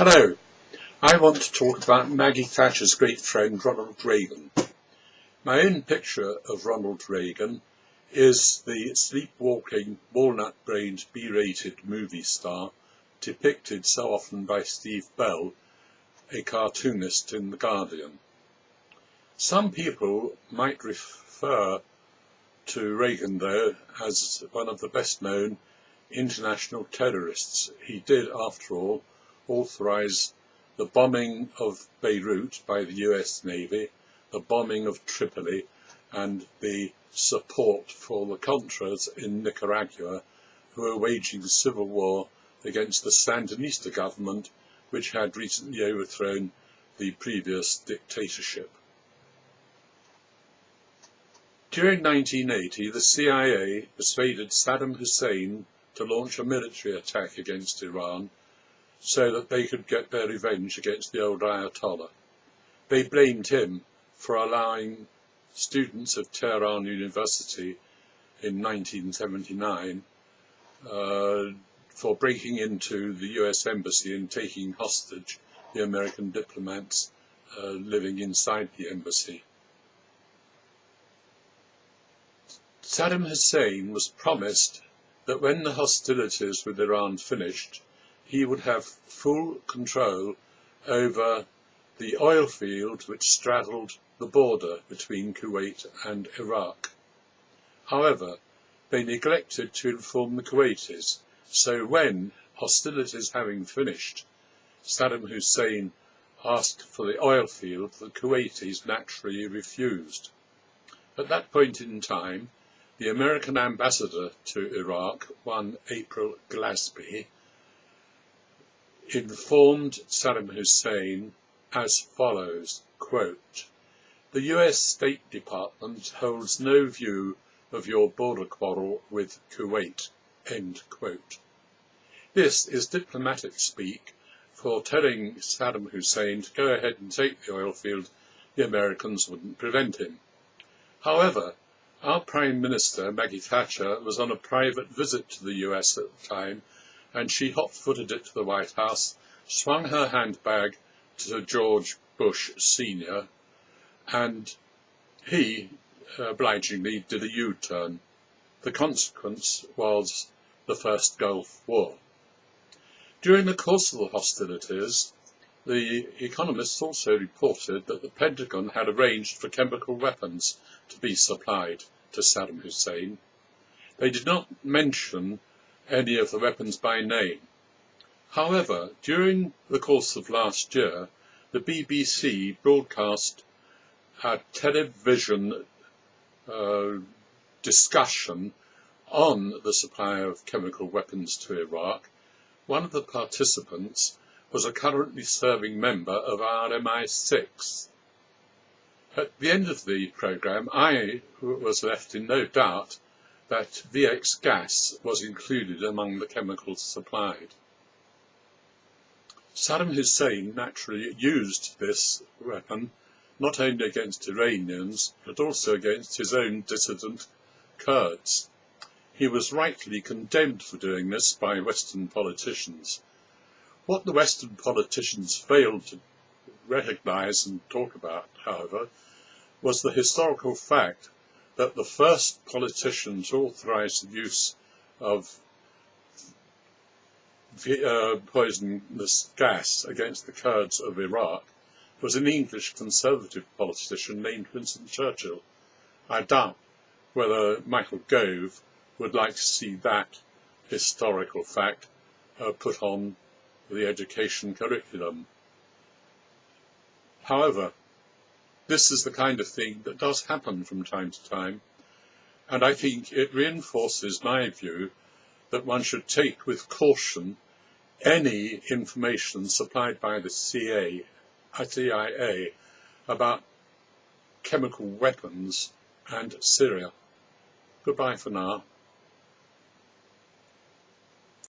Hello, I want to talk about Maggie Thatcher's great friend Ronald Reagan. My own picture of Ronald Reagan is the sleepwalking, walnut-brained, B-rated movie star depicted so often by Steve Bell, a cartoonist in The Guardian. Some people might refer to Reagan, though, as one of the best-known international terrorists. He did, after all, authorize the bombing of Beirut by the US Navy, the bombing of Tripoli, and the support for the Contras in Nicaragua, who were waging civil war against the Sandinista government, which had recently overthrown the previous dictatorship. During 1980, the CIA persuaded Saddam Hussein to launch a military attack against Iran so that they could get their revenge against the old Ayatollah. They blamed him for allowing students of Tehran University in 1979 for breaking into the US Embassy and taking hostage the American diplomats living inside the embassy. Saddam Hussein was promised that when the hostilities with Iran finished, he would have full control over the oil field which straddled the border between Kuwait and Iraq. However, they neglected to inform the Kuwaitis, so when, hostilities having finished, Saddam Hussein asked for the oil field, the Kuwaitis naturally refused. At that point in time, the American ambassador to Iraq, one April Glasby, informed Saddam Hussein as follows, quote, "The US State Department holds no view of your border quarrel with Kuwait," end quote. This is diplomatic speak for telling Saddam Hussein to go ahead and take the oil field. The Americans wouldn't prevent him. However, our Prime Minister, Maggie Thatcher, was on a private visit to the US at the time, and she hot-footed it to the White House, swung her handbag to George Bush Sr., and he obligingly did a U-turn. The consequence was the first Gulf War. During the course of the hostilities, the economists also reported that the Pentagon had arranged for chemical weapons to be supplied to Saddam Hussein. They did not mention any of the weapons by name. However, during the course of last year, the BBC broadcast a television discussion on the supply of chemical weapons to Iraq. One of the participants was a currently serving member of our MI6. At the end of the programme, I was left in no doubt that VX gas was included among the chemicals supplied. Saddam Hussein naturally used this weapon not only against Iranians, but also against his own dissident Kurds. He was rightly condemned for doing this by Western politicians. What the Western politicians failed to recognise and talk about, however, was the historical fact that the first politician to authorise the use of poisonous gas against the Kurds of Iraq was an English Conservative politician named Winston Churchill. I doubt whether Michael Gove would like to see that historical fact put on the education curriculum. However, this is the kind of thing that does happen from time to time, and I think it reinforces my view that one should take with caution any information supplied by the CIA about chemical weapons and Syria. Goodbye for now.